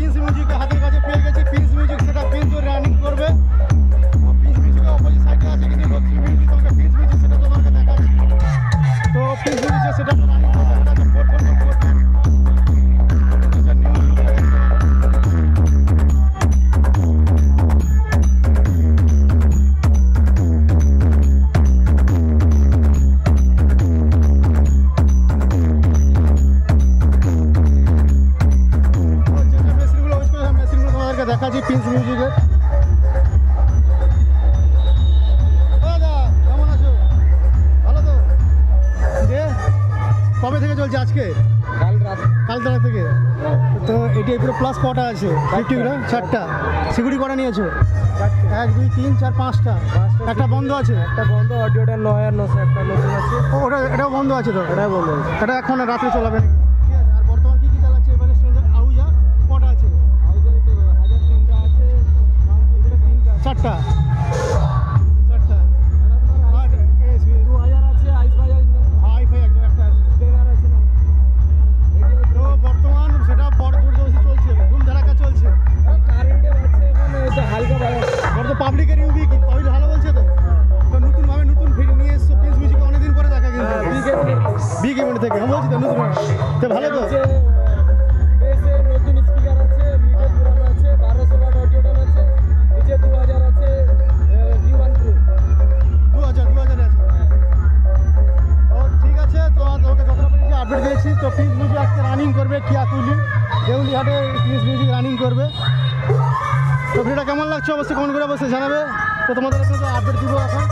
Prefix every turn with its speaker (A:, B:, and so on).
A: Prince music হাতের কাছে পেয়ে গেছি। প্রিন্স মিউজিক সেটা কিন্তু রানিং করবে। প্রিন্স মিউজিকের অপোজিট সাইডে আছে কিন্তু লক্ষ্মী মিউজিক, তোমাকে প্রিন্স মিউজিক সেটা তোমাকে দেখাচ্ছি। তো প্রিন্স মিউজিক সেটা রানিং করবে, সেটা হচ্ছে 444 দেখাচ্ছি প্রিন্স মিউজিকের। দাদা কেমন আছো? ভালো তো? যে কবে থেকে চলছে? আজকে কাল রাত থেকে। তো এটি পুরো প্লাস কটা আছে? 50 গ্রাম 4টা। সিকিউরিটি কটা নিয়েছো? 1 2 3 4 5টা। একটা বন্ধ আছে?
B: একটা বন্ধ, অডিওটা 9 আর 900 একটা নতুন আছে।
A: ও ওটা এটাও বন্ধ আছে? তো
B: এটাই বন্ধ আছে।
A: এটা এখন রাত্রে চলাবে নাকি? ঠিক আছে। আর বর্তমান কী কী চালাচ্ছে এবারে? আউজা কটা আছে?
B: আউজার তো 1003টা আছে, 3টা
A: 4টা। আর
B: 2000 আছে, আইস বাজার
A: হাই-ফাই একটা আছে।
B: স্টেগার আছে না।
A: তো বর্তমান সেটা বড় জোরজবরদস্তি চলছে, ধুম ধারাক্কা চলছে।
B: কারেন্টে বাজছে এখন, এই তো হালকা বাজার।
A: বড় তো পাবলিকের রিভিউ কি পাবলিক ভালো বলছে? তো তো নতুনভাবে নতুন ভিডিও নিয়ে এসছো প্রিন্স মিউজিকে, অনেকদিন পরে দেখা কিন্তু বিগ ইভেন্ট থেকে। আমি বলছি তো নতুন তো ভালো তো।
B: বেসে নতুন স্পিকার আছে, মিডে পুরানো আছে, 1200 ওয়াট অডিওটান আছে, নিচে 2000 আছে, V1 Pro
A: 2000 আছে। ও ঠিক আছে। তো তোমাকে যতটা পেরেছি আপডেট দিয়েছি। তো প্রিন্স মিউজিক আজকে রানিং করবে কিয়াকুলি দেউলিহাটে, প্রিন্স মিউজিক রানিং করবে। তো ভিডিওটা কেমন লাগছে অবশ্যই কমেন্ট করে অবশ্যই জানাবে। তো তোমাদের একটু আপডেট দিব এখন।